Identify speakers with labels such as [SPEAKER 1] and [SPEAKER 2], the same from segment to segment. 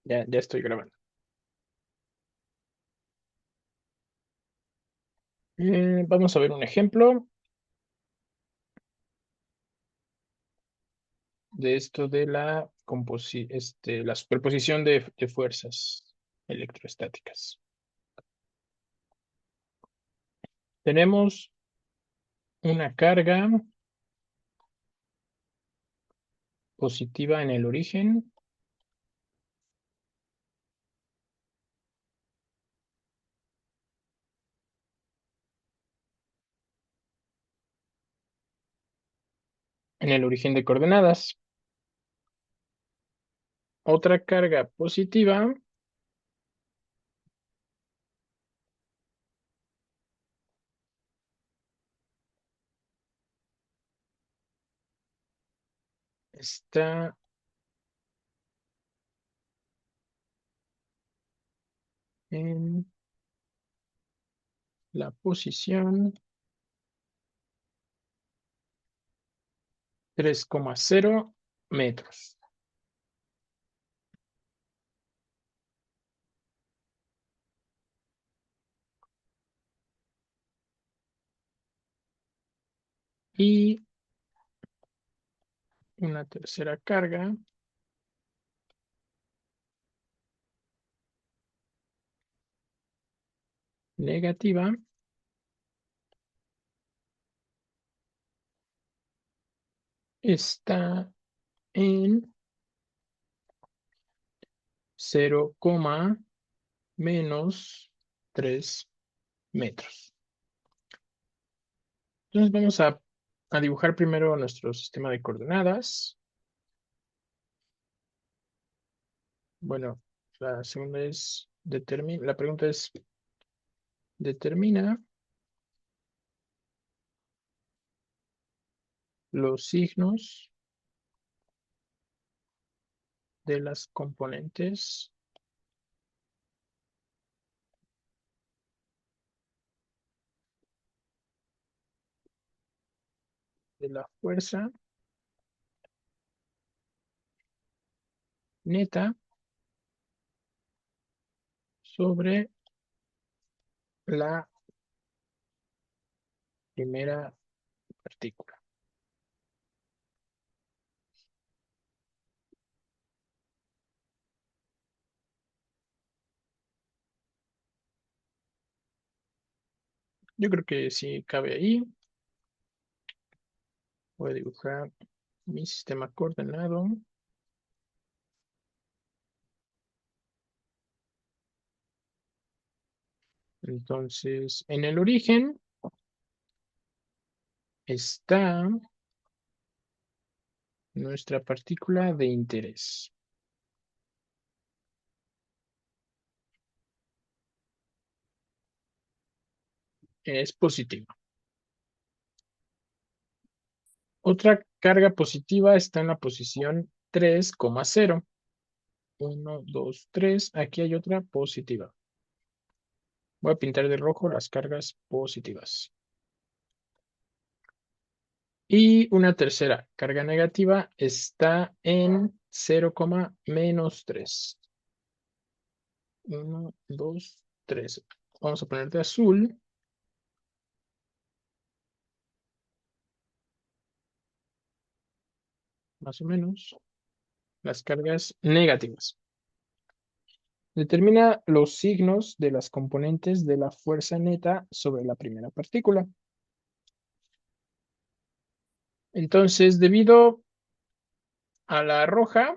[SPEAKER 1] Ya estoy grabando. Vamos a ver un ejemplo de esto de la superposición de fuerzas electrostáticas. Tenemos una carga positiva en el origen, de coordenadas. Otra carga positiva está en la posición 3,0 metros. Y una tercera carga negativa está en 0, menos 3 metros. Entonces vamos a dibujar primero nuestro sistema de coordenadas. Bueno, la segunda es la pregunta es determina los signos de las componentes de la fuerza neta sobre la primera partícula. Yo creo que sí cabe ahí. Voy a dibujar mi sistema coordenado. Entonces, en el origen está nuestra partícula de interés. Es positiva. Otra carga positiva está en la posición 3,0. 1, 2, 3. Aquí hay otra positiva. Voy a pintar de rojo las cargas positivas. Y una tercera carga negativa está en 0, menos 3. 1, 2, 3. Vamos a poner de azul. Más o menos. Las cargas negativas. Determina los signos de las componentes de la fuerza neta sobre la primera partícula. Entonces, debido a la roja,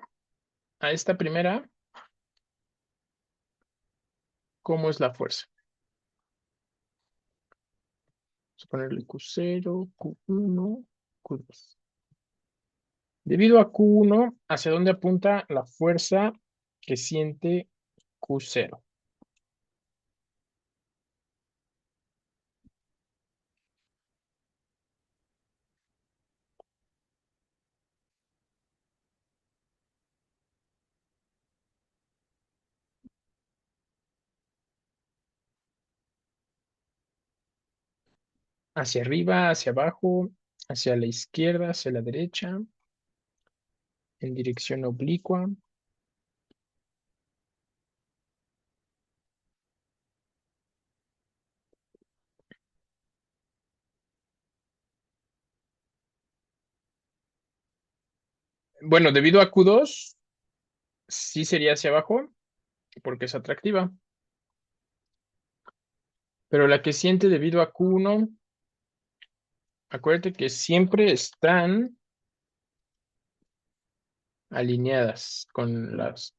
[SPEAKER 1] a esta primera, ¿cómo es la fuerza? Vamos a ponerle Q0, Q1, Q2. Debido a Q1, ¿hacia dónde apunta la fuerza que siente Q0? ¿Hacia arriba, hacia abajo, hacia la izquierda, hacia la derecha, en dirección oblicua? Bueno, debido a Q2, sí sería hacia abajo, porque es atractiva. Pero la que siente debido a Q1, acuérdate que siempre están alineadas con las...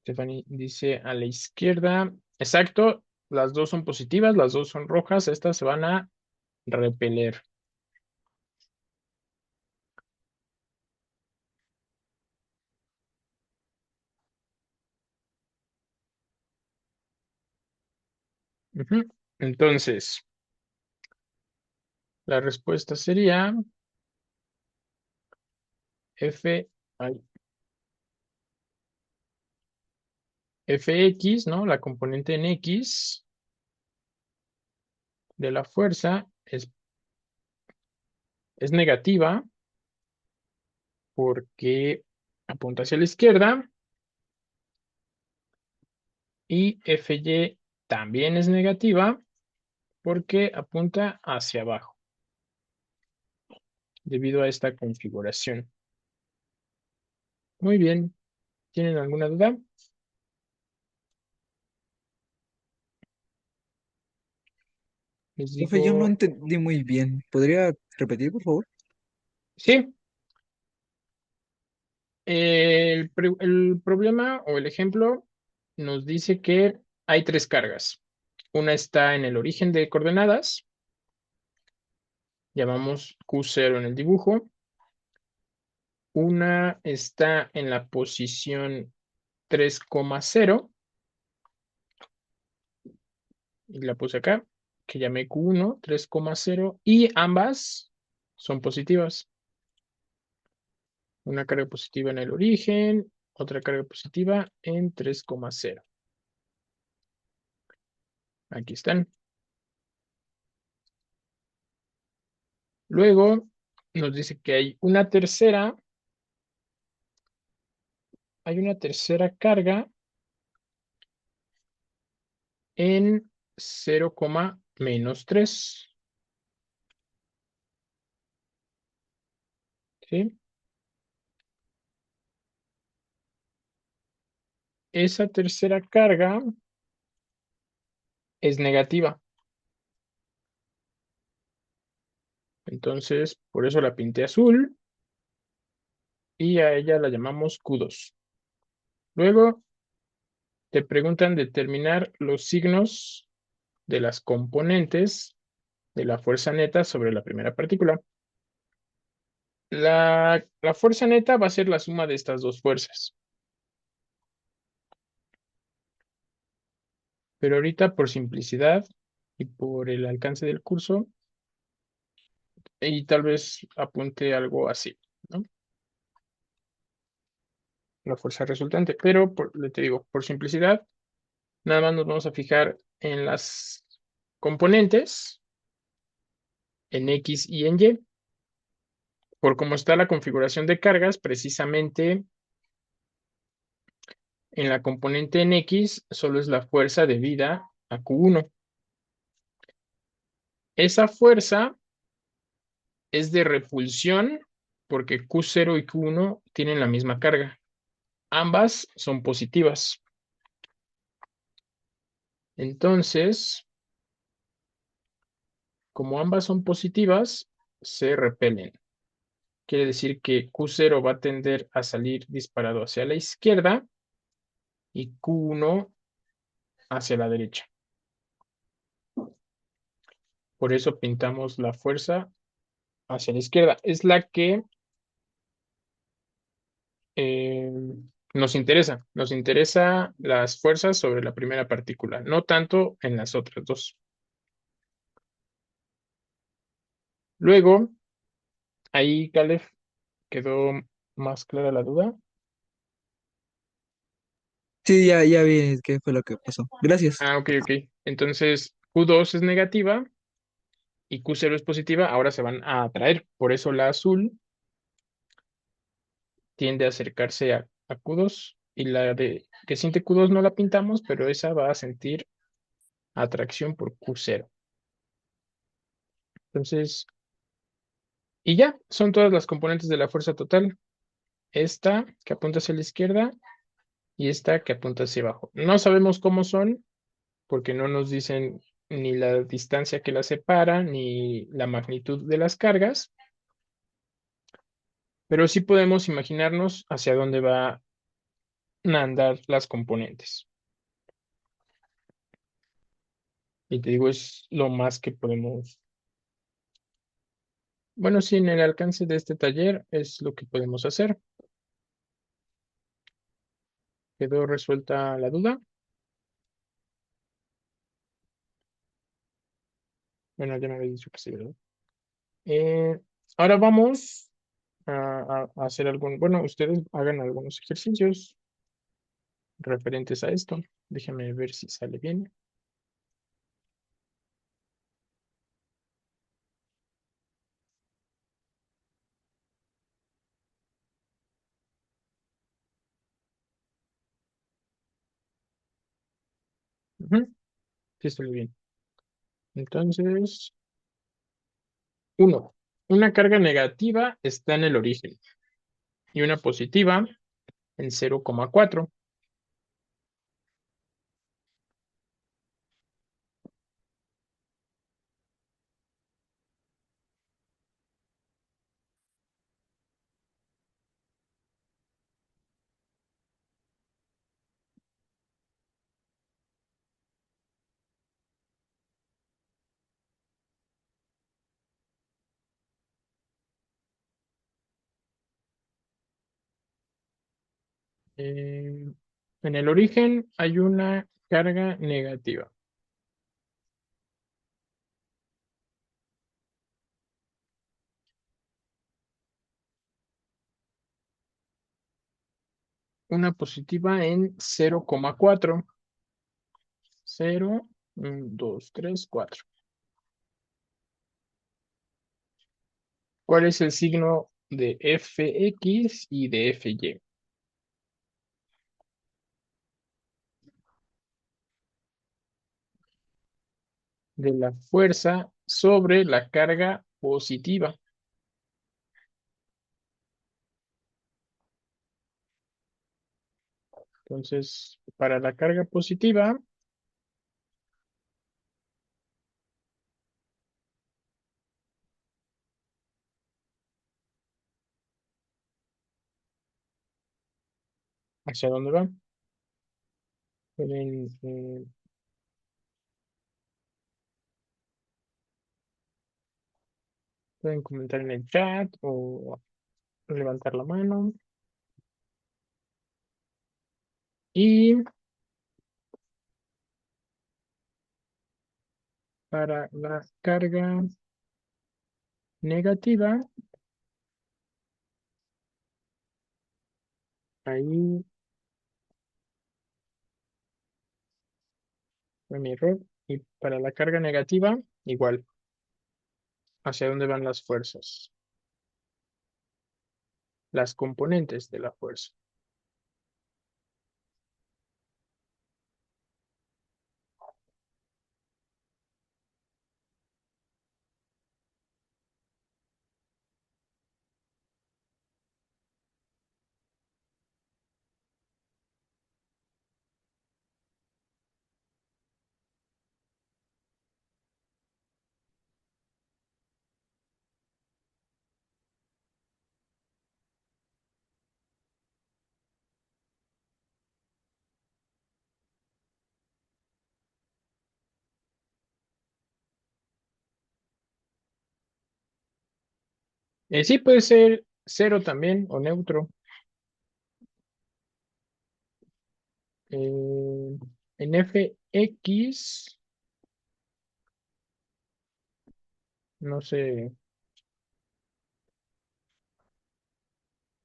[SPEAKER 1] Stephanie dice a la izquierda. Exacto, las dos son positivas, las dos son rojas, estas se van a repeler. Ujú. Entonces, la respuesta sería F, ay, Fx, ¿no? La componente en X de la fuerza es negativa porque apunta hacia la izquierda y Fy también es negativa porque apunta hacia abajo debido a esta configuración. Muy bien. ¿Tienen alguna duda? Les
[SPEAKER 2] Profe, yo no
[SPEAKER 1] digo,
[SPEAKER 2] entendí muy bien. ¿Podría repetir, por favor?
[SPEAKER 1] sí, el problema o el ejemplo nos dice que hay tres cargas. Una está en el origen de coordenadas, llamamos Q0 en el dibujo. Una está en la posición 3,0 y la puse acá, que llamé Q1, 3,0 y ambas son positivas. Una carga positiva en el origen, otra carga positiva en 3,0. Aquí están. Luego nos dice que hay una tercera carga en 0,-3. ¿Sí? Esa tercera carga es negativa. Entonces, por eso la pinté azul y a ella la llamamos Q2. Luego te preguntan determinar los signos de las componentes de la fuerza neta sobre la primera partícula. La fuerza neta va a ser la suma de estas dos fuerzas. Pero ahorita, por simplicidad y por el alcance del curso, y tal vez apunte algo así, ¿no? La fuerza resultante. Pero, te digo, por simplicidad, nada más nos vamos a fijar en las componentes, en X y en Y. Por cómo está la configuración de cargas, precisamente en la componente en X solo es la fuerza debida a Q1. Esa fuerza es de repulsión porque Q0 y Q1 tienen la misma carga. Ambas son positivas. Entonces, como ambas son positivas, se repelen. Quiere decir que Q0 va a tender a salir disparado hacia la izquierda y Q1 hacia la derecha. Por eso pintamos la fuerza hacia la izquierda. Es la que eh, nos interesa. Nos interesa las fuerzas sobre la primera partícula, no tanto en las otras dos. Luego, ahí, Caleb, quedó más clara la duda.
[SPEAKER 2] Sí, ya vi qué fue lo que pasó. Gracias.
[SPEAKER 1] Ah, ok, ok. Entonces, Q2 es negativa y Q0 es positiva. Ahora se van a atraer. Por eso la azul tiende a acercarse a Q2 y la de que siente Q2 no la pintamos, pero esa va a sentir atracción por Q0. Entonces, y ya, son todas las componentes de la fuerza total. Esta que apunta hacia la izquierda y esta que apunta hacia abajo. No sabemos cómo son porque no nos dicen ni la distancia que las separa ni la magnitud de las cargas, pero sí podemos imaginarnos hacia dónde van a andar las componentes. Y te digo, es lo más que podemos. Bueno, sí, en el alcance de este taller es lo que podemos hacer. ¿Quedó resuelta la duda? Bueno, ya me habéis dicho que sí, ¿verdad? Eh, ahora vamos a hacer bueno, ustedes hagan algunos ejercicios referentes a esto. Déjame ver si sale bien. Ujú, sí, sale bien. Entonces, uno, una carga negativa está en el origen y una positiva en 0,4. En el origen hay una carga negativa. Una positiva en 0,4. 0, 2, 3, 4. ¿Cuál es el signo de Fx y de Fy? De la fuerza sobre la carga positiva. Entonces, para la carga positiva, ¿hacia dónde va? Pueden, pueden comentar en el chat o levantar la mano. Y para la carga negativa, ahí fue mi error. Y para la carga negativa, igual, ¿hacia dónde van las fuerzas? Las componentes de la fuerza. Sí, puede ser cero también o neutro. Eh, en Fx, no sé,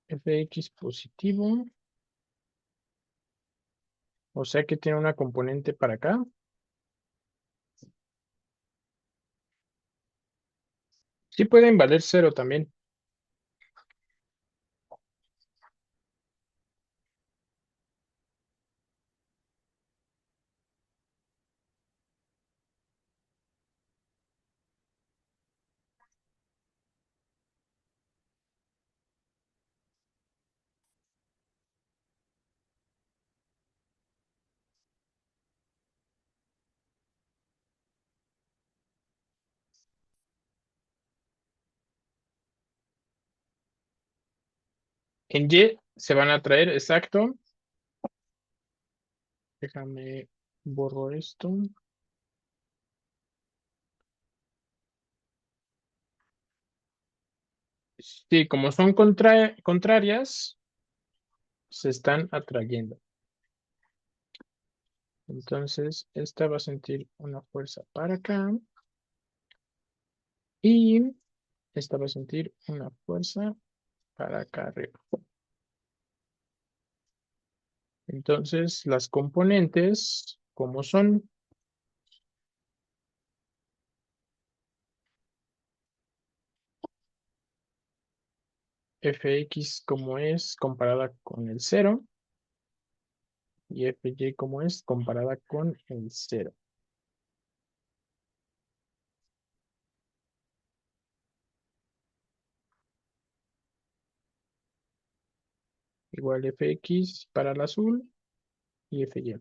[SPEAKER 1] Fx positivo, o sea que tiene una componente para acá. Sí pueden valer cero también. En Y se van a traer, exacto. Déjame borro esto. Sí, como son contrarias, se están atrayendo. Entonces, esta va a sentir una fuerza para acá y esta va a sentir una fuerza para acá arriba. Entonces, las componentes, como son, Fx como es comparada con el cero y Fy como es comparada con el cero. Igual Fx para el azul y Fy.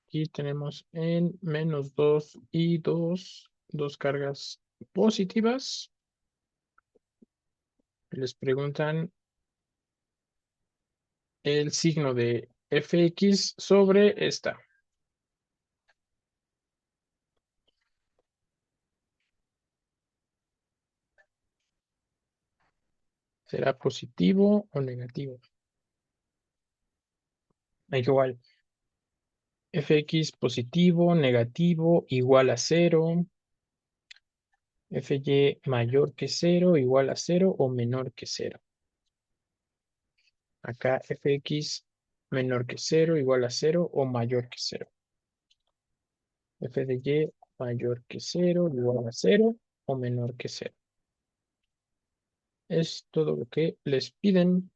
[SPEAKER 1] Aquí tenemos en -2 y dos cargas positivas. Les preguntan el signo de Fx sobre esta. ¿Será positivo o negativo? Igual. Fx positivo, negativo, igual a cero. Fy mayor que cero, igual a cero o menor que cero. Acá Fx menor que cero, igual a cero o mayor que cero. F de y mayor que cero, igual a cero o menor que cero. Es todo lo que les piden.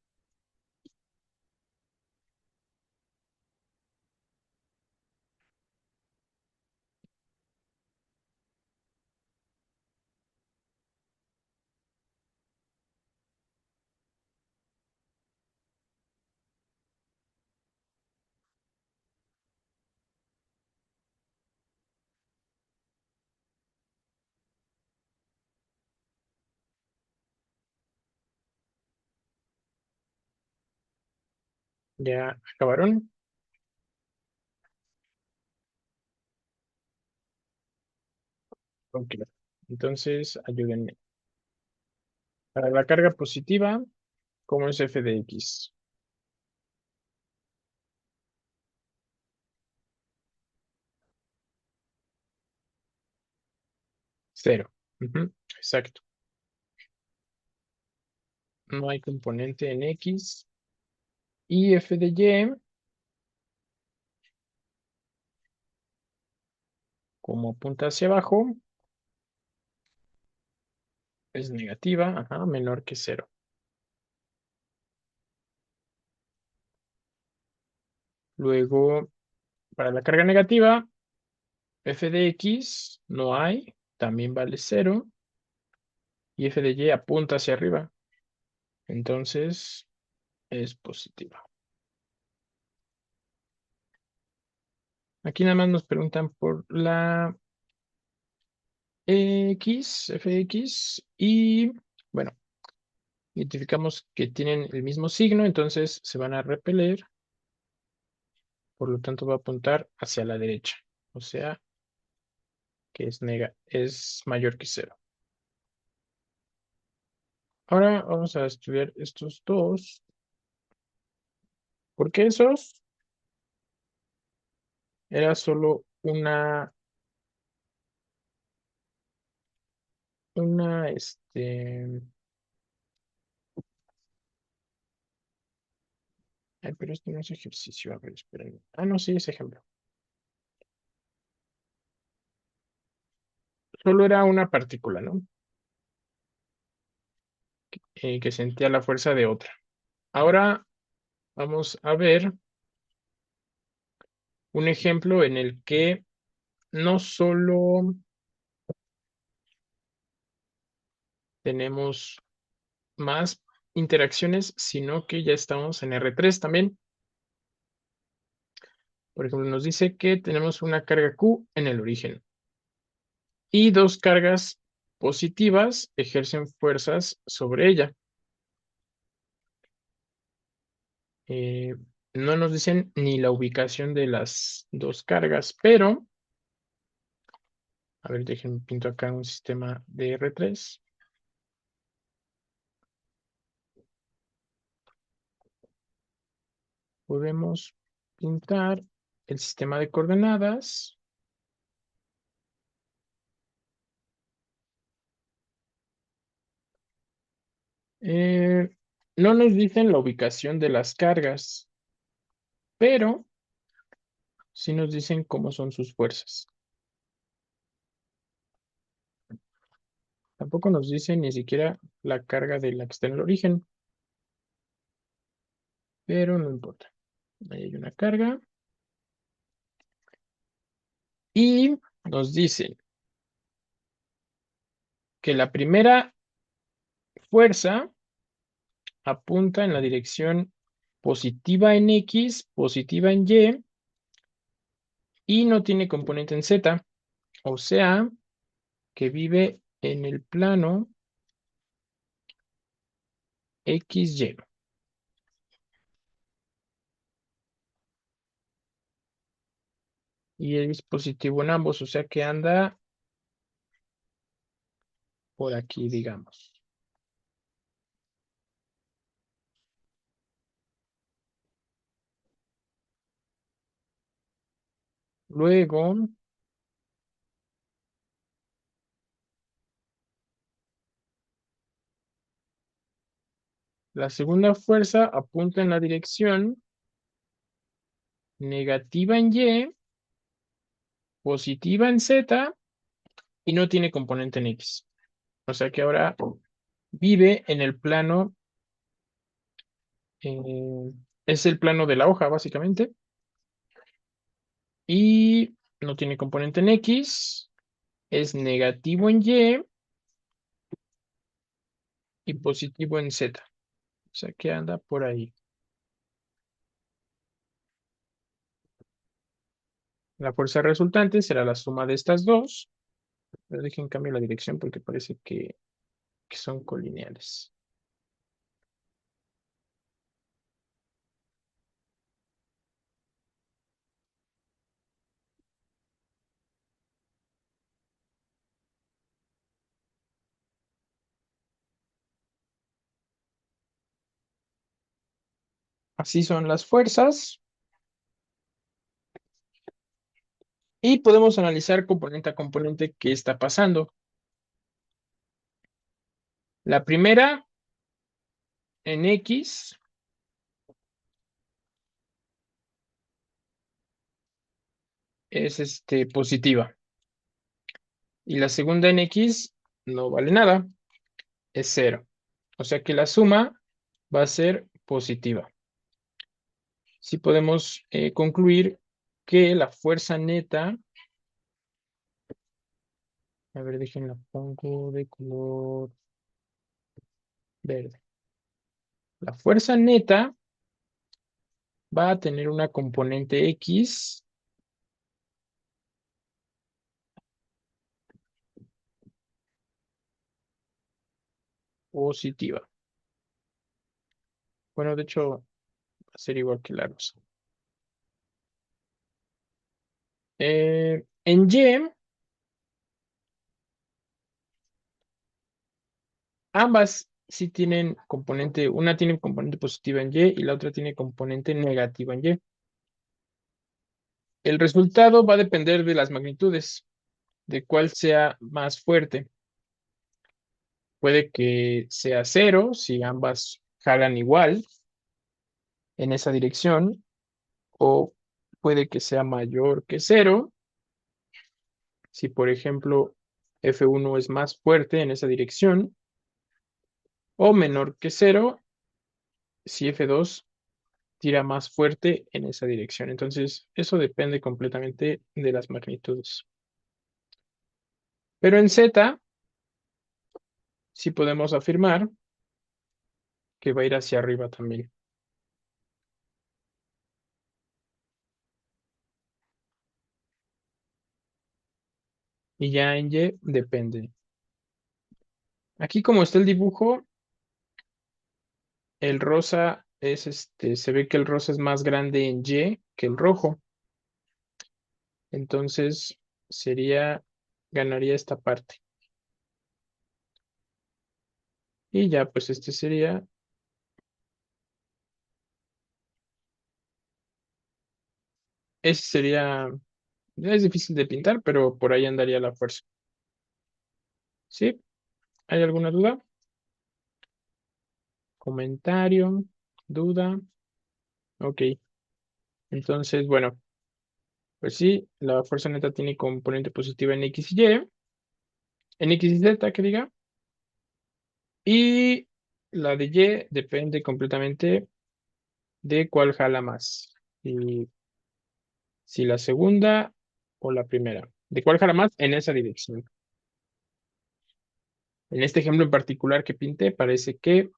[SPEAKER 1] ¿Ya acabaron? Ok. Entonces, ayúdenme. Para la carga positiva, ¿cómo es f de x? Cero. Ujú, exacto. No hay componente en x. Y f de y, como apunta hacia abajo, es negativa, ajá, menor que cero. Luego, para la carga negativa, f de x no hay, también vale cero. Y f de y apunta hacia arriba. Entonces, es positiva. Aquí nada más nos preguntan por la fx, y bueno, identificamos que tienen el mismo signo, entonces se van a repeler, por lo tanto va a apuntar hacia la derecha, o sea que es mayor que cero. Ahora vamos a estudiar estos dos, porque esos era solo una. Ay, pero esto no es ejercicio. A ver, esperen. Ah, no, sí, es ejemplo. Solo era una partícula, ¿no? Que sentía la fuerza de otra. Ahora vamos a ver un ejemplo en el que no solo tenemos más interacciones, sino que ya estamos en R3 también. Por ejemplo, nos dice que tenemos una carga Q en el origen y dos cargas positivas ejercen fuerzas sobre ella. Eh, no nos dicen ni la ubicación de las dos cargas, pero, a ver, déjenme pinto acá un sistema de R3. Podemos pintar el sistema de coordenadas. Eh, no nos dicen la ubicación de las cargas, pero sí nos dicen cómo son sus fuerzas. Tampoco nos dicen ni siquiera la carga de la que está en el origen, pero no importa. Ahí hay una carga. Y nos dicen que la primera fuerza apunta en la dirección positiva en X, positiva en Y no tiene componente en Z. O sea, que vive en el plano XY. Y es positivo en ambos, o sea que anda por aquí, digamos. Luego, la segunda fuerza apunta en la dirección negativa en Y, positiva en Z y no tiene componente en X. O sea que ahora vive en el plano, eh, es el plano de la hoja, básicamente, y no tiene componente en X, es negativo en y positivo en Z. O sea que anda por ahí. La fuerza resultante será la suma de estas dos. Pero dejen cambio la dirección porque parece que son colineales. Así son las fuerzas. Y podemos analizar componente a componente qué está pasando. La primera en X es positiva. Y la segunda en X no vale nada, es cero. O sea que la suma va a ser positiva. Sí podemos concluir que la fuerza neta, a ver, déjenla pongo de color verde. La fuerza neta va a tener una componente X positiva. Bueno, de hecho, va a ser igual que la rosa. En Y, ambas sí tienen componente, una tiene componente positiva en Y la otra tiene componente negativa en Y. El resultado va a depender de las magnitudes, de cuál sea más fuerte. Puede que sea cero si ambas jalan igual en esa dirección, o puede que sea mayor que cero si, por ejemplo, F1 es más fuerte en esa dirección, o menor que cero si F2 tira más fuerte en esa dirección. Entonces, eso depende completamente de las magnitudes. Pero en Z, sí podemos afirmar que va a ir hacia arriba también. Y ya en Y depende. Aquí como está el dibujo, el rosa es se ve que el rosa es más grande en Y que el rojo. Entonces ganaría esta parte. Y ya, pues ese sería, es difícil de pintar, pero por ahí andaría la fuerza. ¿Sí? ¿Hay alguna duda? ¿Comentario? ¿Duda? Ok. Entonces, bueno, pues sí, la fuerza neta tiene componente positiva en X y Y, en X y Z, que diga, y la de Y depende completamente de cuál jala más. Y si la segunda o la primera. ¿De cuál jala más? En esa dirección. En este ejemplo en particular que pinté, parece que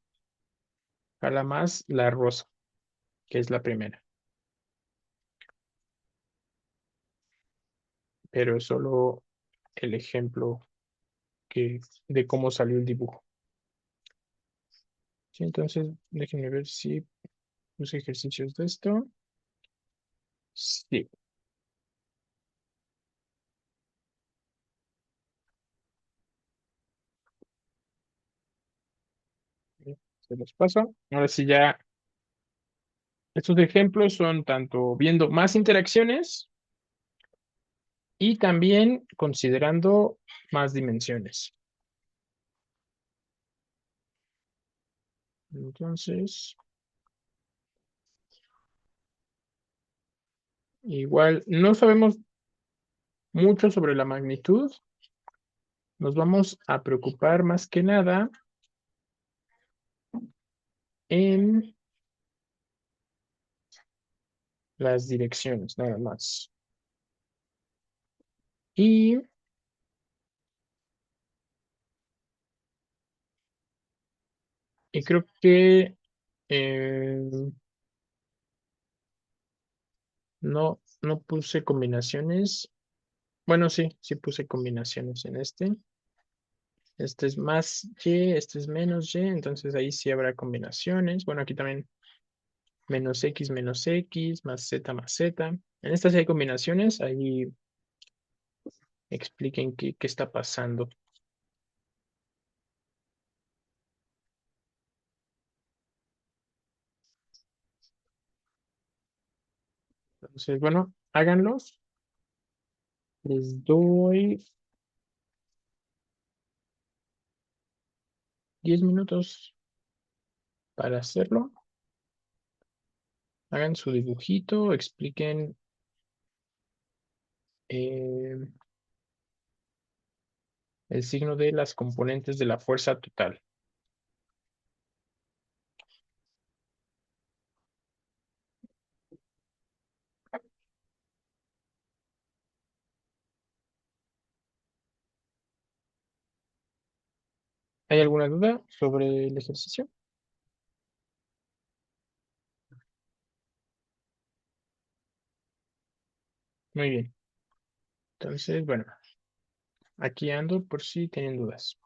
[SPEAKER 1] jala más la rosa, que es la primera. Pero es solo el ejemplo de cómo salió el dibujo. Sí, entonces, déjenme ver si puse ejercicios de esto. Sí, se los paso. Ahora sí, ya estos ejemplos son tanto viendo más interacciones y también considerando más dimensiones. Entonces, igual no sabemos mucho sobre la magnitud. Nos vamos a preocupar más que nada en las direcciones, nada más. Y, y creo que eh, no puse combinaciones. Bueno, sí, sí puse combinaciones en este. Este es más Y, este es menos Y, entonces ahí sí habrá combinaciones. Bueno, aquí también menos X, más Z. En estas sí hay combinaciones, ahí expliquen qué está pasando. Entonces, bueno, háganlos. Les doy 10 minutos para hacerlo. Hagan su dibujito, expliquen eh, el signo de las componentes de la fuerza total. ¿Hay alguna duda sobre el ejercicio? Muy bien. Entonces, bueno, aquí ando por si tienen dudas.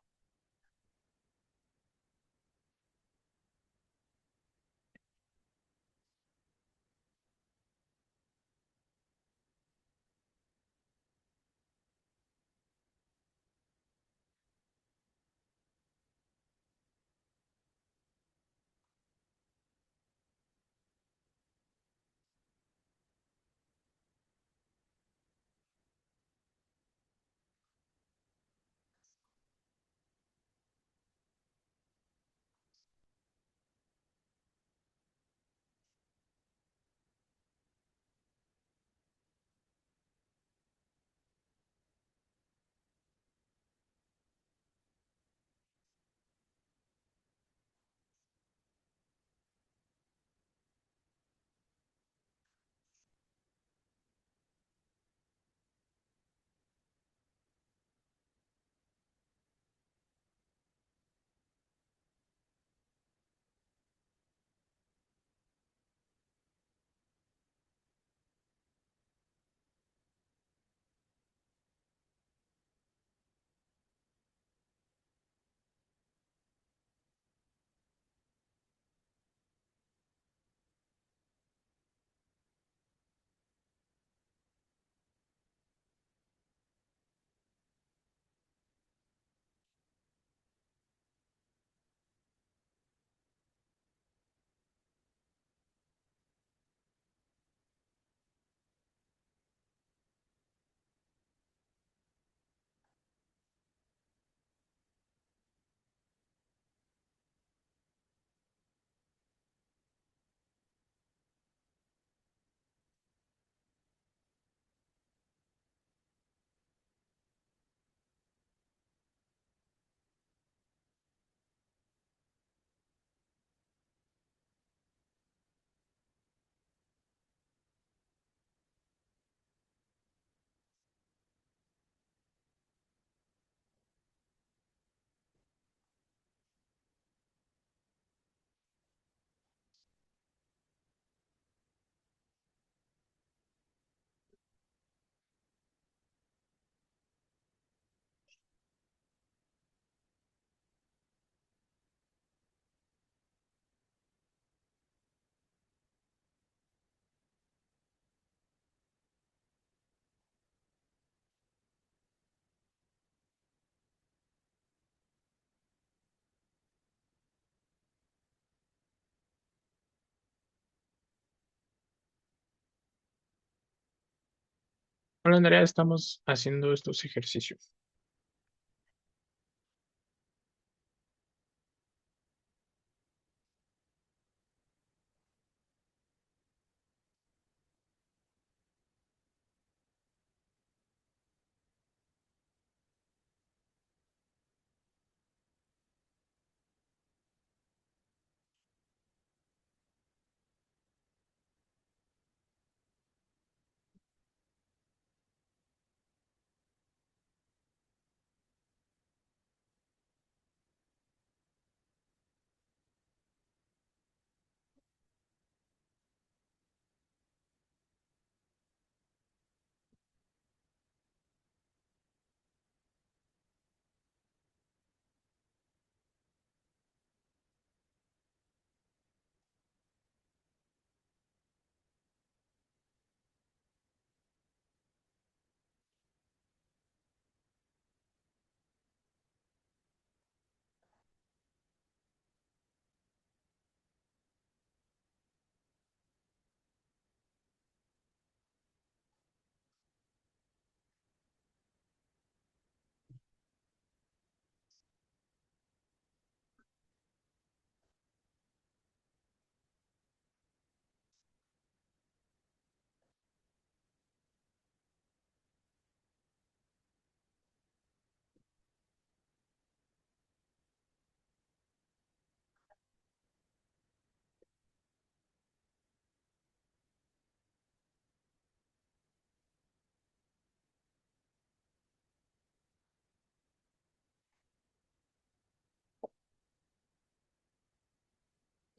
[SPEAKER 1] Hola Andrea, estamos haciendo estos ejercicios.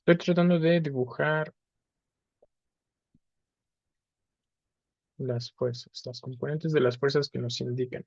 [SPEAKER 1] Estoy tratando de dibujar las fuerzas, las componentes de las fuerzas que nos indican.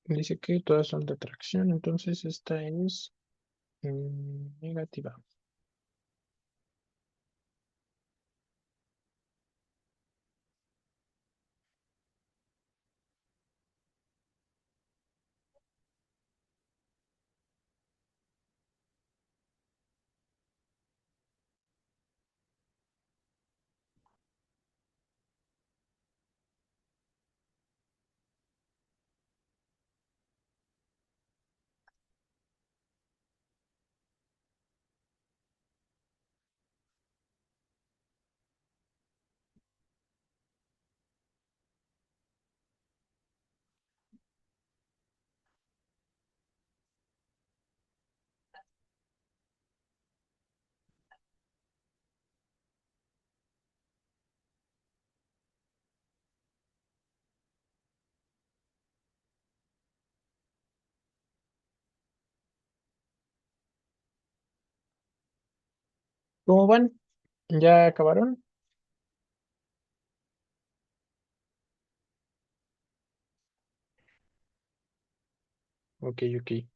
[SPEAKER 1] Dice que todas son de atracción, entonces esta es negativa. ¿Cómo van? ¿Ya acabaron? Ok, ok.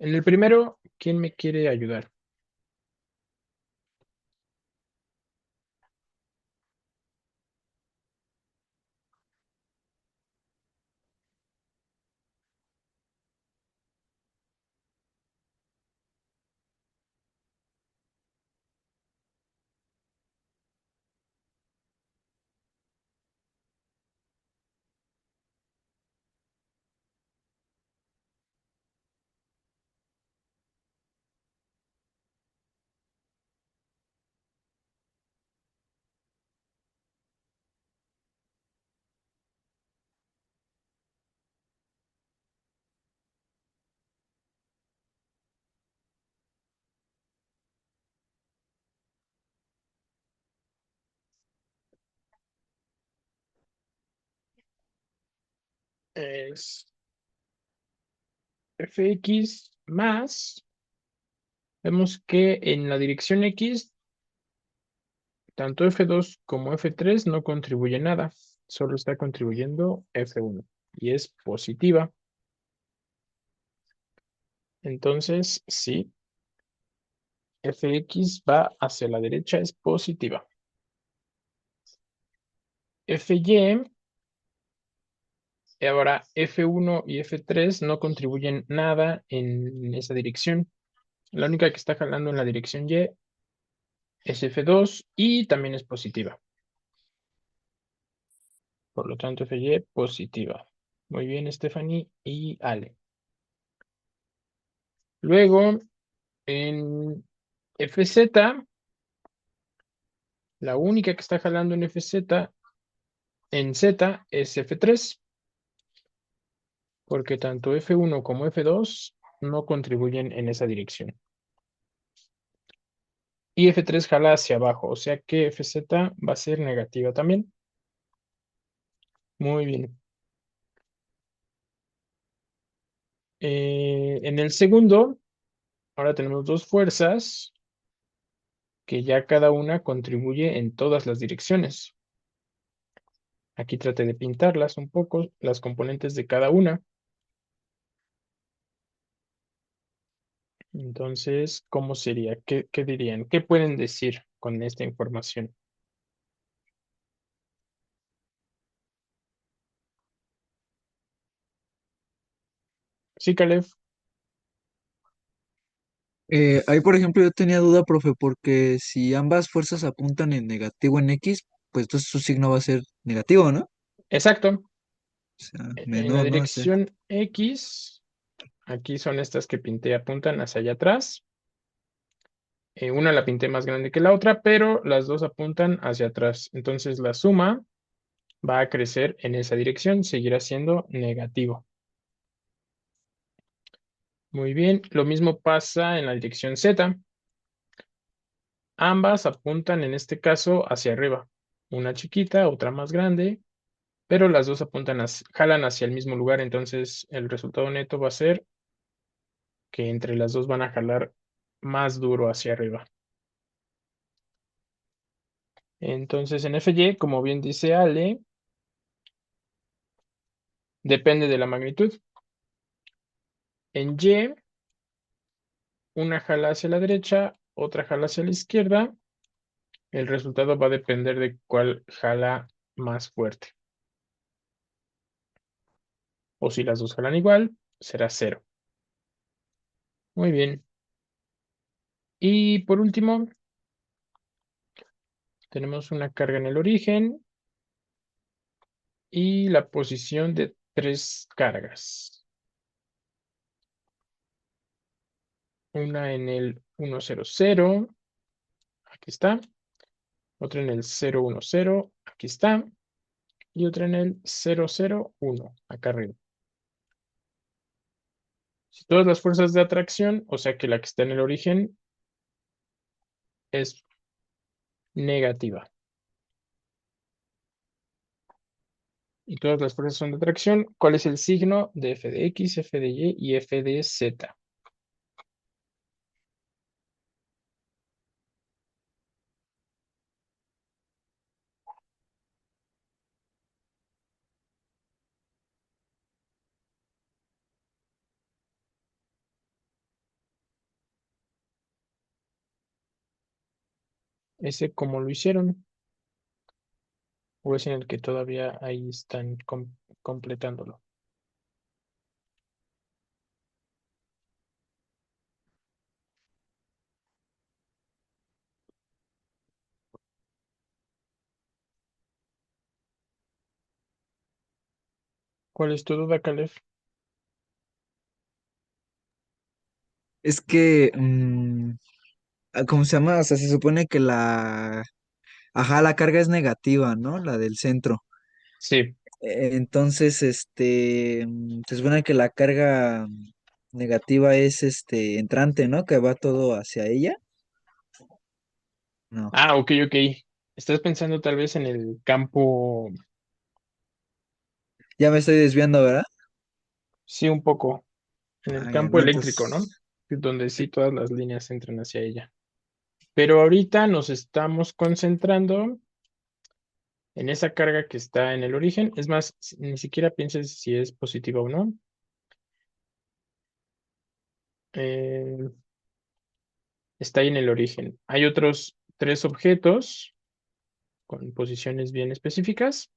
[SPEAKER 1] En el primero, ¿quién me quiere ayudar? Es fx más. Vemos que en la dirección X, tanto F2 como F3 no contribuye nada. Solo está contribuyendo F1 y es positiva. Entonces, sí, Fx va hacia la derecha, es positiva. Fy, ahora F1 y F3 no contribuyen nada en esa dirección. La única que está jalando en la dirección Y es F2 y también es positiva. Por lo tanto, Fy positiva. Muy bien, Stephanie y Ale. Luego, en FZ, la única que está jalando en FZ, en Z, es F3, porque tanto F1 como F2 no contribuyen en esa dirección. Y F3 jala hacia abajo, o sea que FZ va a ser negativa también. Muy bien. En el segundo, ahora tenemos dos fuerzas que ya cada una contribuye en todas las direcciones. Aquí traté de pintarlas un poco, las componentes de cada una. Entonces, ¿cómo sería? ¿Qué dirían? ¿Qué pueden decir con esta información? Sí, Caleb.
[SPEAKER 2] Ahí, por ejemplo, yo tenía duda, profe, porque si ambas fuerzas apuntan en negativo en X, pues entonces su signo va a ser negativo, ¿no? O
[SPEAKER 1] Exacto.
[SPEAKER 2] sea,
[SPEAKER 1] En la
[SPEAKER 2] menor, ¿no? O sea,
[SPEAKER 1] dirección X, aquí son estas que pinté, apuntan hacia allá atrás. Una la pinté más grande que la otra, pero las dos apuntan hacia atrás. Entonces la suma va a crecer en esa dirección, seguirá siendo negativo. Muy bien, lo mismo pasa en la dirección Z. Ambas apuntan en este caso hacia arriba. Una chiquita, otra más grande, pero las dos apuntan, jalan hacia el mismo lugar, entonces el resultado neto va a ser que entre las dos van a jalar más duro hacia arriba. Entonces en FY, como bien dice Ale, depende de la magnitud. En Y, una jala hacia la derecha, otra jala hacia la izquierda. El resultado va a depender de cuál jala más fuerte. O si las dos jalan igual, será cero. Muy bien. Y por último, tenemos una carga en el origen y la posición de tres cargas. Una en el 100, aquí está. Otra en el 010, aquí está. Y otra en el 001, acá arriba. Si todas las fuerzas de atracción, o sea que la que está en el origen, es negativa. Y todas las fuerzas son de atracción, ¿cuál es el signo de F de X, F de Y y F de Z? ¿Ese cómo lo hicieron? ¿O es en el que todavía ahí están completándolo? ¿Cuál es tu duda, Caleb?
[SPEAKER 2] Es que, ¿cómo se llama? O sea, se supone que ajá, la carga es negativa, ¿no? La del centro.
[SPEAKER 1] Sí.
[SPEAKER 2] Entonces, se supone que la carga negativa es, entrante, ¿no? Que va todo hacia ella. No,
[SPEAKER 1] Ah, ok, ok. Estás pensando tal vez en el campo,
[SPEAKER 2] ya me estoy desviando, ¿verdad?
[SPEAKER 1] sí, un poco, en el
[SPEAKER 2] Ah, ya
[SPEAKER 1] campo
[SPEAKER 2] no,
[SPEAKER 1] eléctrico, ¿no?
[SPEAKER 2] entonces,
[SPEAKER 1] Donde sí todas las líneas entran hacia ella. Pero ahorita nos estamos concentrando en esa carga que está en el origen. Es más, ni siquiera pienses si es positiva o no. Eh, Está ahí en el origen. Hay otros tres objetos con posiciones bien específicas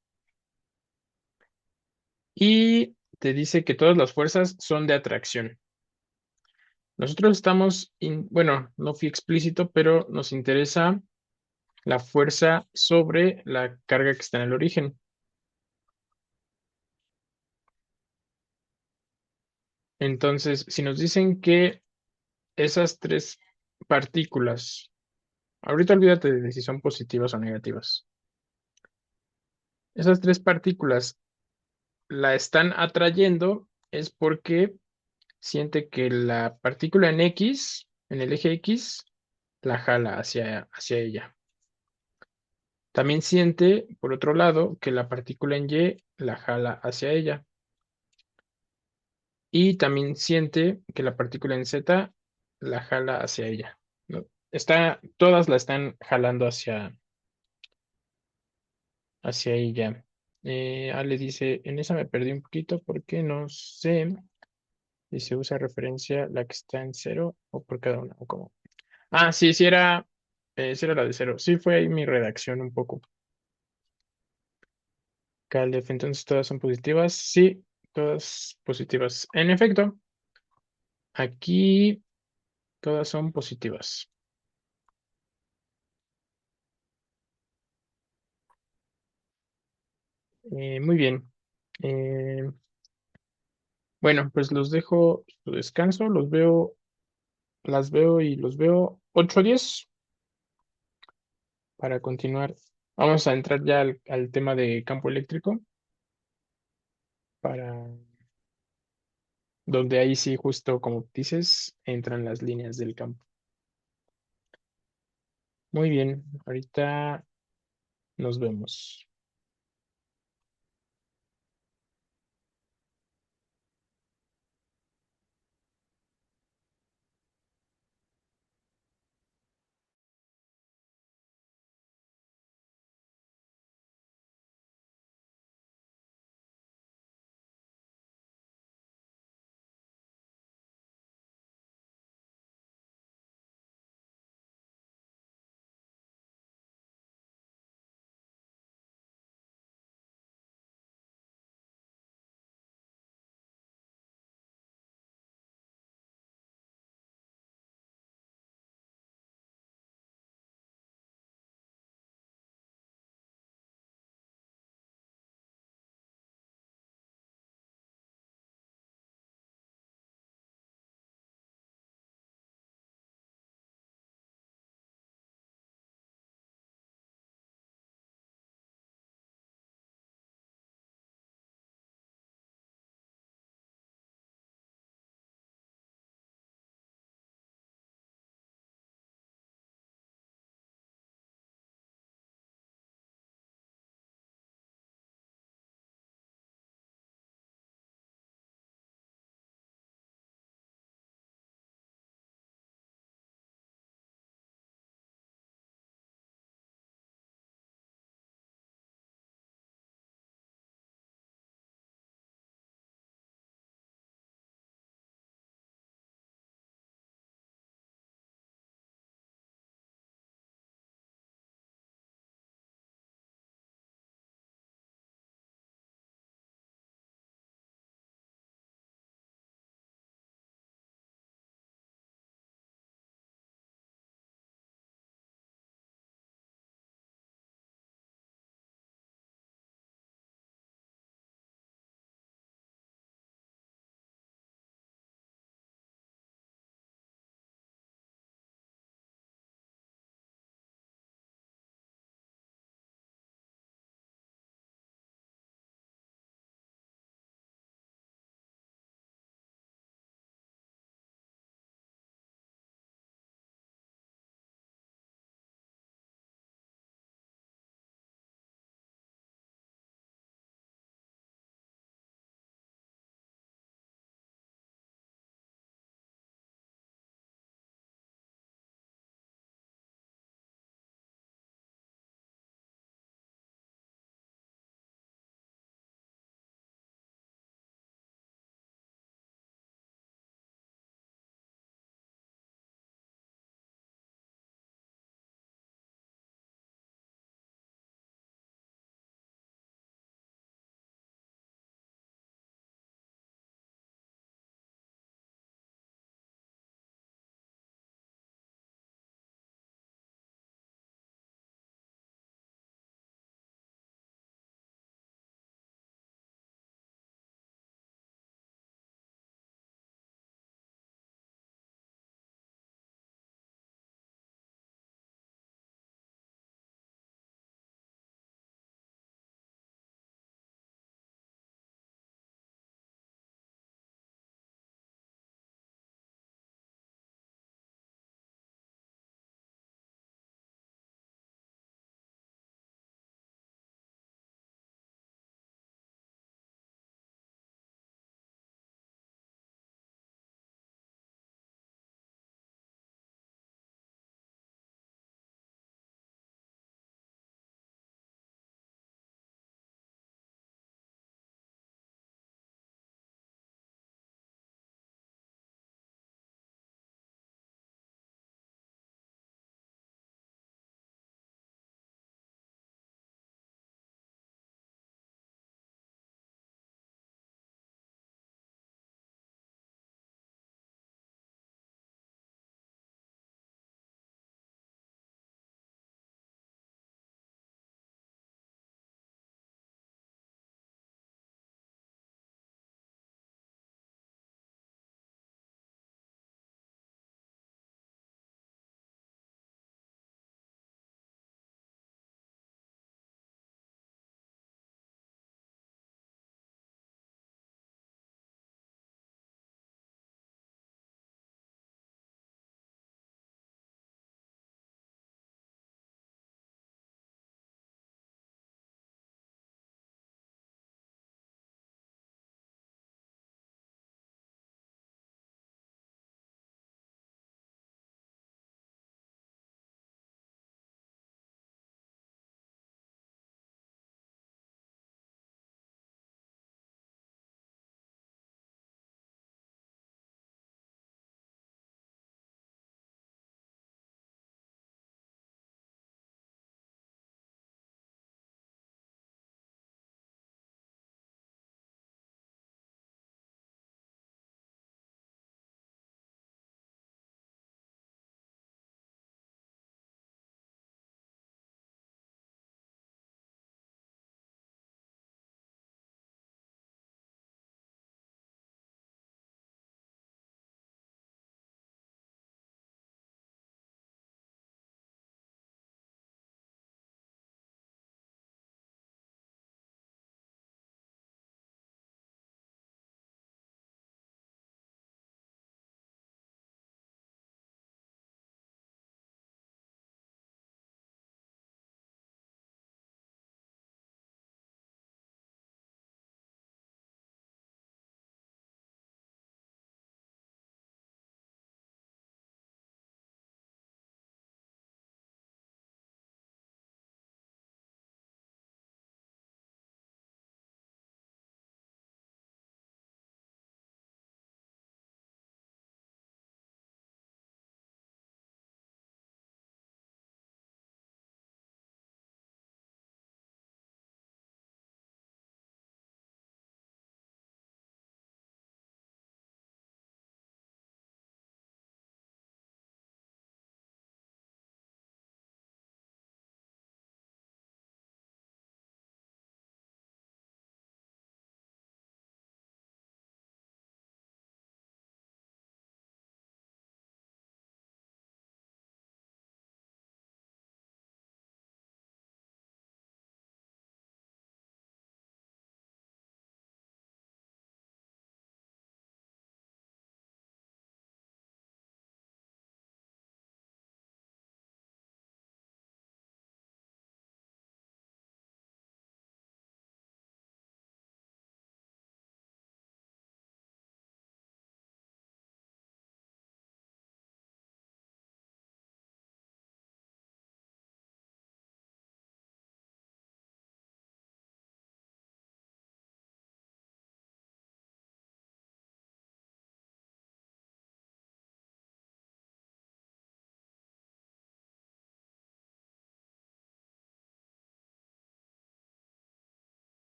[SPEAKER 1] y te dice que todas las fuerzas son de atracción. Nosotros estamos, bueno, no fui explícito, pero nos interesa la fuerza sobre la carga que está en el origen. Entonces, si nos dicen que esas tres partículas, ahorita olvídate de si son positivas o negativas, esas tres partículas la están atrayendo, es porque siente que la partícula en X, en el eje X, la jala hacia ella. También siente, por otro lado, que la partícula en Y la jala hacia ella. Y también siente que la partícula en Z la jala hacia ella, ¿no? Todas la están jalando hacia ella. Ale dice, en esa me perdí un poquito porque no sé si se usa referencia la que está en cero o por cada una, o cómo. Ah, sí, sí era la de cero. Sí, fue ahí mi redacción un poco. Calef, entonces todas son positivas. Sí, todas positivas. En efecto, aquí todas son positivas. Muy bien. Eh, bueno, pues los dejo su descanso. Las veo y los veo 8 o 10 para continuar Vamos a entrar ya al tema de campo eléctrico, para donde ahí sí, justo como dices, entran las líneas del campo. Muy bien, ahorita nos vemos.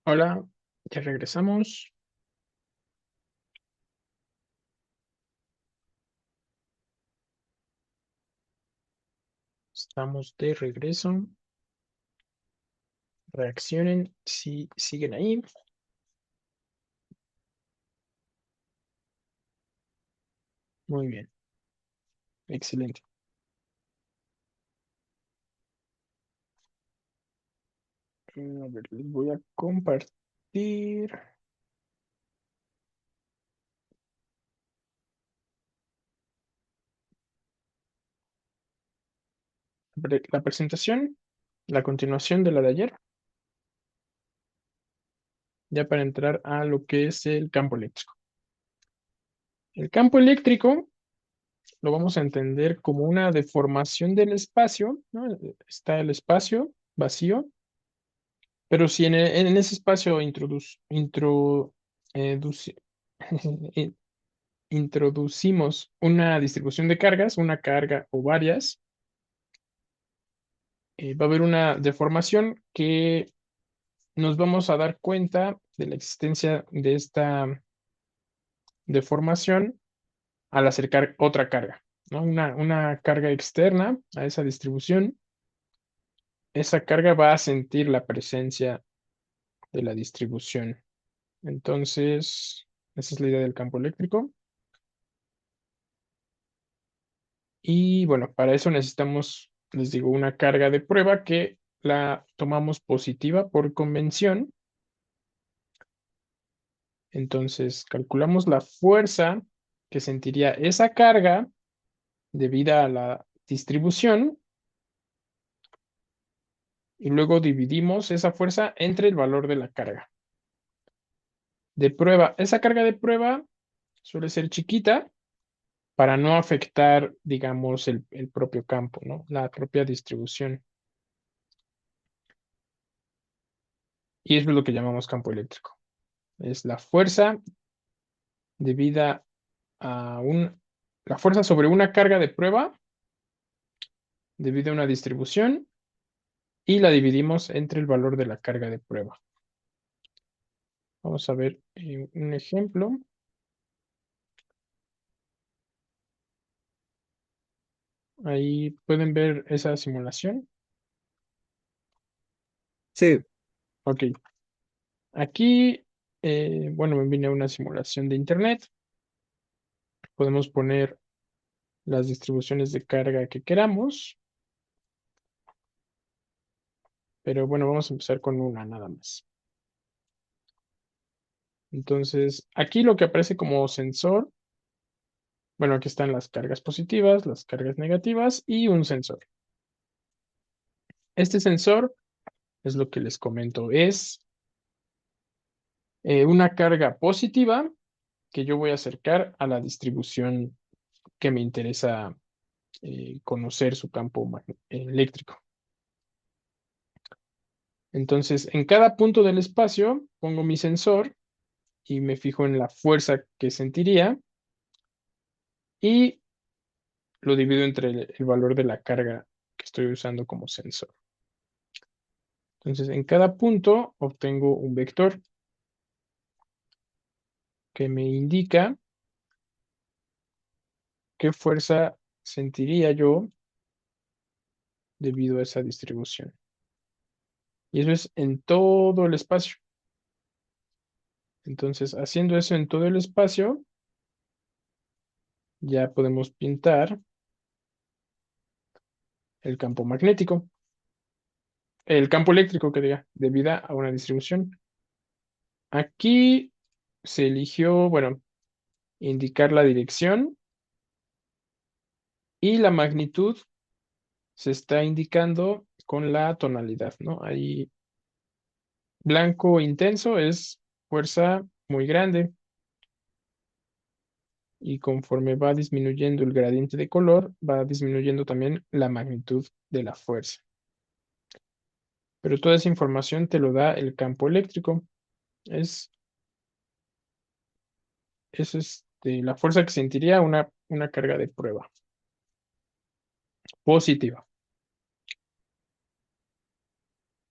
[SPEAKER 1] Hola, ya regresamos. Estamos de regreso. Reaccionen si siguen ahí. Muy bien, excelente. A ver, les voy a compartir la presentación, la continuación de la de ayer, ya para entrar a lo que es el campo eléctrico. El campo eléctrico lo vamos a entender como una deformación del espacio, ¿no? Está el espacio vacío, pero si en ese espacio in- introducimos una distribución de cargas, una carga o varias, va a haber una deformación que nos vamos a dar cuenta de la existencia de esta deformación al acercar otra carga, ¿no? Una carga externa a esa distribución. Esa carga va a sentir la presencia de la distribución. Entonces, esa es la idea del campo eléctrico. Y bueno, para eso necesitamos, les digo, una carga de prueba que la tomamos positiva por convención. Entonces, calculamos la fuerza que sentiría esa carga debida a la distribución y luego dividimos esa fuerza entre el valor de la carga de prueba. Esa carga de prueba suele ser chiquita para no afectar, digamos, el propio campo, ¿no? La propia distribución. Y eso es lo que llamamos campo eléctrico. Es la fuerza debida a la fuerza sobre una carga de prueba debido a una distribución y la dividimos entre el valor de la carga de prueba. Vamos a ver un ejemplo. Ahí pueden ver esa simulación.
[SPEAKER 2] Sí,
[SPEAKER 1] Ok. Aquí, bueno, me viene una simulación de internet. Podemos poner las distribuciones de carga que queramos, pero bueno, vamos a empezar con una nada más. Entonces, aquí lo que aparece como sensor, bueno, aquí están las cargas positivas, las cargas negativas y un sensor. Este sensor es lo que les comento, es una carga positiva que yo voy a acercar a la distribución que me interesa conocer su campo eléctrico. Entonces, en cada punto del espacio pongo mi sensor y me fijo en la fuerza que sentiría y lo divido entre el valor de la carga que estoy usando como sensor. Entonces, en cada punto obtengo un vector que me indica qué fuerza sentiría yo debido a esa distribución. Y eso es en todo el espacio. Entonces, haciendo eso en todo el espacio, ya podemos pintar el campo magnético, el campo eléctrico que diga, debido a una distribución. Aquí se eligió, bueno, indicar la dirección y la magnitud se está indicando con la tonalidad, ¿no? Ahí blanco intenso es fuerza muy grande y conforme va disminuyendo el gradiente de color, va disminuyendo también la magnitud de la fuerza. Pero toda esa información te lo da el campo eléctrico. Es, es la fuerza que sentiría una carga de prueba positiva.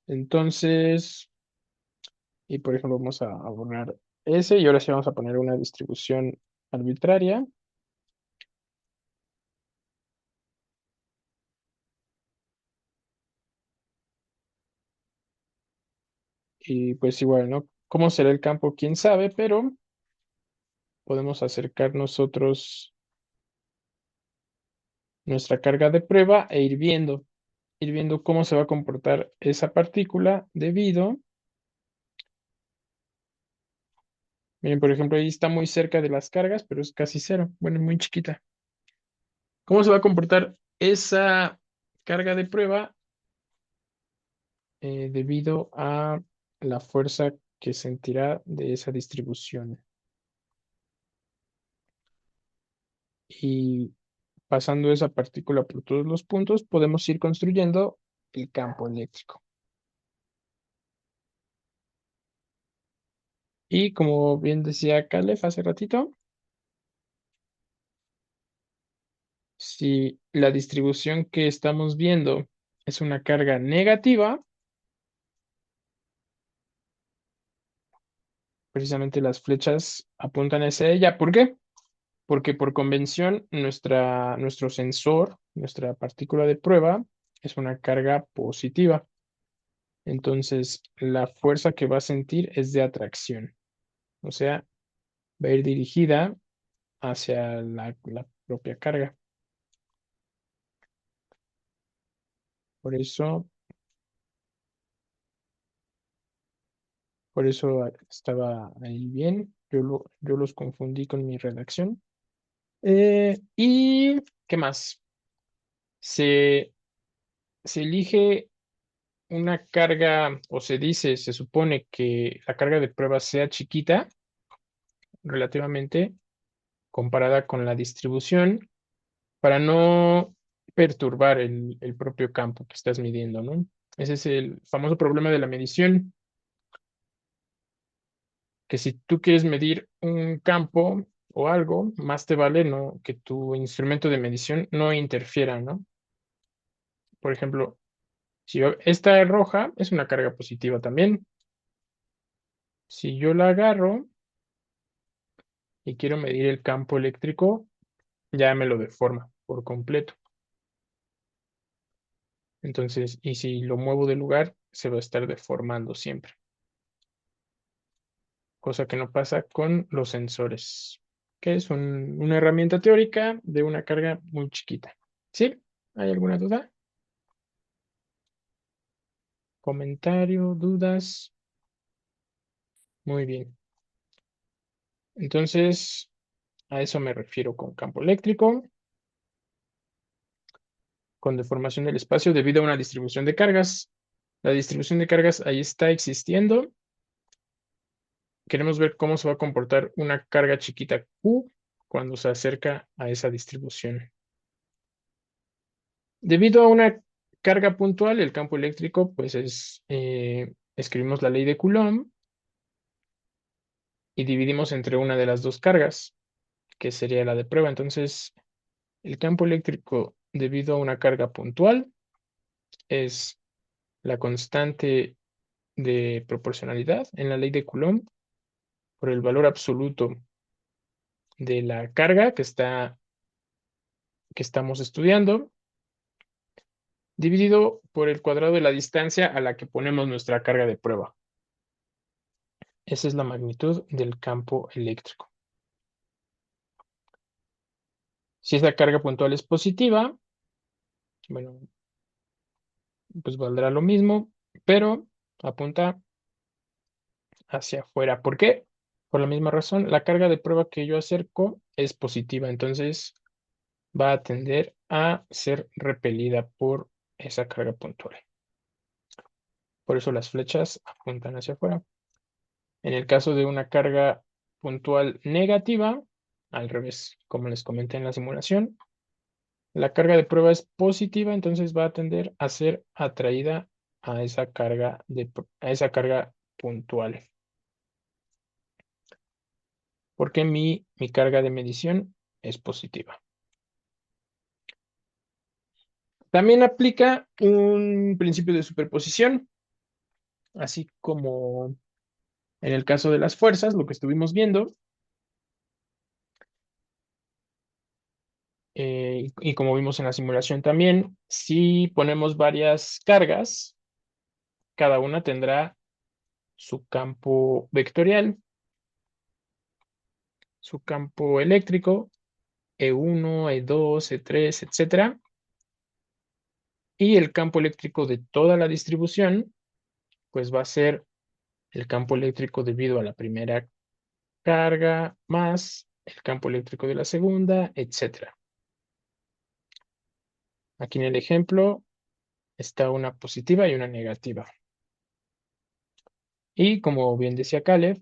[SPEAKER 1] Entonces, Y por ejemplo, vamos a borrar ese y ahora sí vamos a poner una distribución arbitraria. Y pues igual, ¿no? ¿Cómo será el campo? Quién sabe, pero podemos acercar nosotros nuestra carga de prueba e ir viendo cómo se va a comportar esa partícula debido, miren, por ejemplo, ahí está muy cerca de las cargas, pero es casi cero, bueno, muy chiquita. ¿Cómo se va a comportar esa carga de prueba debido a la fuerza que sentirá de esa distribución? Y pasando esa partícula por todos los puntos, podemos ir construyendo el campo eléctrico. Y como bien decía Caleb hace ratito, si la distribución que estamos viendo es una carga negativa, precisamente las flechas apuntan hacia ella. ¿Por qué? Porque por convención nuestro sensor, nuestra partícula de prueba, es una carga positiva. Entonces, la fuerza que va a sentir es de atracción. O sea, va a ir dirigida hacia la propia carga. Por eso, por eso estaba ahí bien. Yo los confundí con mi redacción. ¿Y qué más? Se, se elige una carga, o se dice, se supone que la carga de prueba sea chiquita, relativamente, comparada con la distribución, para no perturbar el propio campo que estás midiendo, ¿no? Ese es el famoso problema de la medición, que si tú quieres medir un campo o algo, más te vale no que tu instrumento de medición no interfiera, ¿no? Por ejemplo, si esta roja es una carga positiva también. Si yo la agarro y quiero medir el campo eléctrico, ya me lo deforma por completo. Entonces, y si lo muevo de lugar, se va a estar deformando siempre, cosa que no pasa con los sensores, que es una herramienta teórica de una carga muy chiquita. ¿Sí? ¿Hay alguna duda? ¿Comentario? ¿Dudas? Muy bien. Entonces, a eso me refiero con campo eléctrico, con deformación del espacio debido a una distribución de cargas. La distribución de cargas ahí está existiendo. Queremos ver cómo se va a comportar una carga chiquita Q cuando se acerca a esa distribución. Debido a una carga puntual, el campo eléctrico, pues escribimos la ley de Coulomb y dividimos entre una de las dos cargas, que sería la de prueba. Entonces, el campo eléctrico debido a una carga puntual es la constante de proporcionalidad en la ley de Coulomb por el valor absoluto de la carga que estamos estudiando, dividido por el cuadrado de la distancia a la que ponemos nuestra carga de prueba. Esa es la magnitud del campo eléctrico. Si esa carga puntual es positiva, bueno, pues valdrá lo mismo, pero apunta hacia afuera. ¿Por qué? Por la misma razón, la carga de prueba que yo acerco es positiva, entonces va a tender a ser repelida por esa carga puntual. Por eso las flechas apuntan hacia afuera. En el caso de una carga puntual negativa, al revés, como les comenté en la simulación, la carga de prueba es positiva, entonces va a tender a ser atraída a esa carga puntual, porque mi carga de medición es positiva. También aplica un principio de superposición, así como En el caso de las fuerzas, lo que estuvimos viendo, y como vimos en la simulación también, si ponemos varias cargas, cada una tendrá su campo vectorial, su campo eléctrico, E1, E2, E3, etcétera, y el campo eléctrico de toda la distribución, pues va a ser el campo eléctrico debido a la primera carga más el campo eléctrico de la segunda, etcétera. Aquí en el ejemplo está una positiva y una negativa. Y como bien decía Caleb,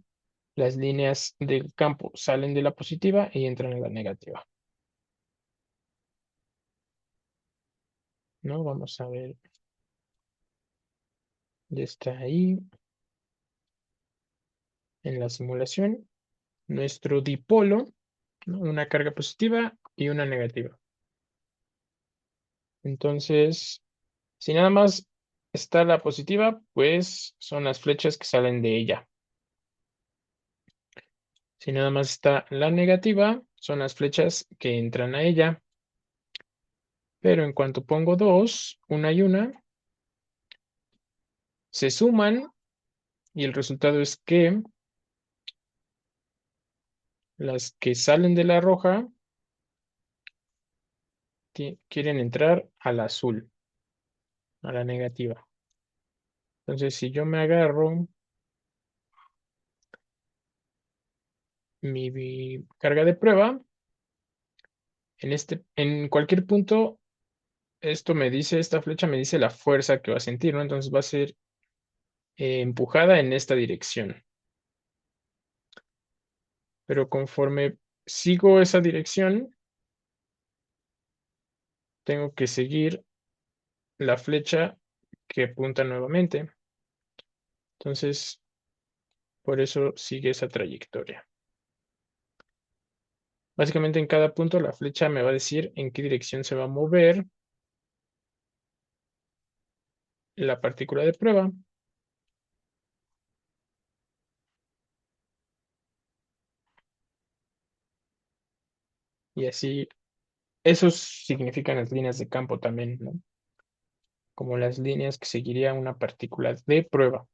[SPEAKER 1] las líneas del campo salen de la positiva y entran en la negativa. ¿No? Vamos a ver. Ya está ahí en la simulación. Nuestro dipolo, ¿no? Una carga positiva y una negativa. Entonces, si nada más está la positiva, pues son las flechas que salen de ella. Si nada más está la negativa, son las flechas que entran a ella. Pero en cuanto pongo dos, una y una, se suman y el resultado es que las que salen de la roja quieren entrar al azul, a la negativa. Entonces, si yo me agarro mi carga de prueba, en cualquier punto, esto me dice, esta flecha me dice la fuerza que va a sentir, ¿no? Entonces va a ser empujada en esta dirección. Pero conforme sigo esa dirección, tengo que seguir la flecha que apunta nuevamente. Entonces, por eso sigue esa trayectoria. Básicamente en cada punto la flecha me va a decir en qué dirección se va a mover la partícula de prueba. Y así, esos significan las líneas de campo también, ¿no? Como las líneas que seguiría una partícula de prueba.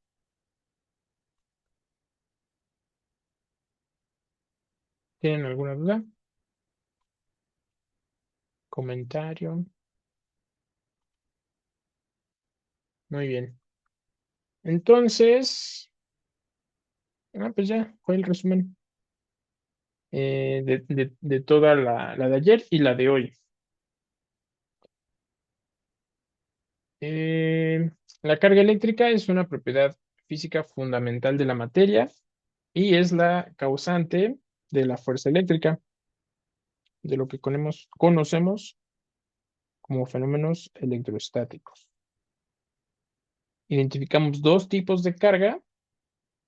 [SPEAKER 1] ¿Tienen alguna duda? Comentario. Muy bien. Entonces, pues ya fue el resumen de toda la de ayer y la de hoy. Eh, la carga eléctrica es una propiedad física fundamental de la materia y es la causante de la fuerza eléctrica, de lo que conocemos como fenómenos electrostáticos. Identificamos dos tipos de carga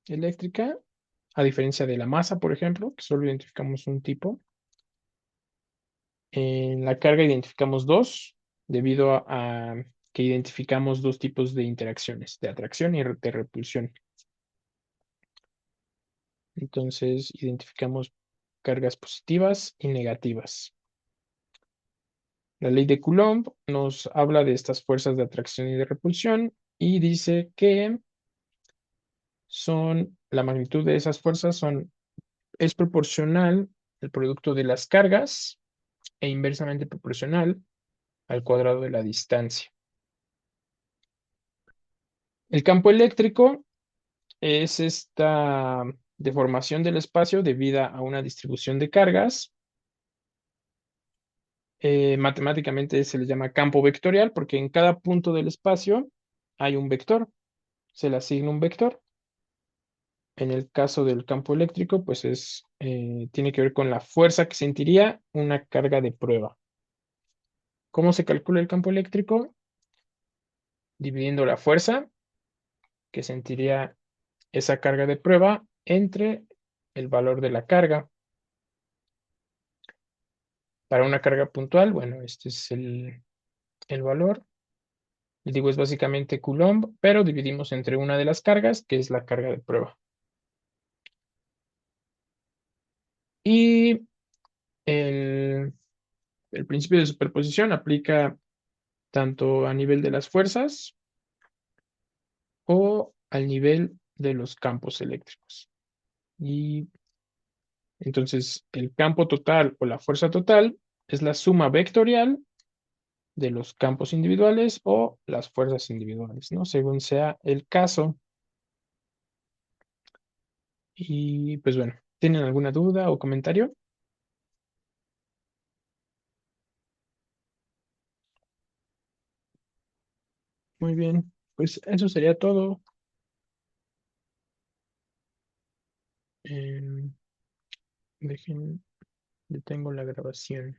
[SPEAKER 1] eléctrica, a diferencia de la masa, por ejemplo, que solo identificamos un tipo. En la carga identificamos dos, debido a que identificamos dos tipos de interacciones, de atracción y de repulsión. Entonces, identificamos cargas positivas y negativas. La ley de Coulomb nos habla de estas fuerzas de atracción y de repulsión y dice que la magnitud de esas fuerzas es proporcional al producto de las cargas e inversamente proporcional al cuadrado de la distancia. El campo eléctrico es esta deformación del espacio debida a una distribución de cargas. Matemáticamente se le llama campo vectorial porque en cada punto del espacio hay un vector, se le asigna un vector. En el caso del campo eléctrico, pues tiene que ver con la fuerza que sentiría una carga de prueba. ¿Cómo se calcula el campo eléctrico? Dividiendo la fuerza que sentiría esa carga de prueba entre el valor de la carga. Para una carga puntual, bueno, este es el valor. Les digo, es básicamente Coulomb, pero dividimos entre una de las cargas, que es la carga de prueba. Y el, el principio de superposición aplica tanto a nivel de las fuerzas o al nivel de los campos eléctricos. Y entonces el campo total o la fuerza total es la suma vectorial de los campos individuales o las fuerzas individuales, ¿no? Según sea el caso. Y pues bueno, ¿tienen alguna duda o comentario? Muy bien, pues eso sería todo. Em, dejen, detengo la grabación.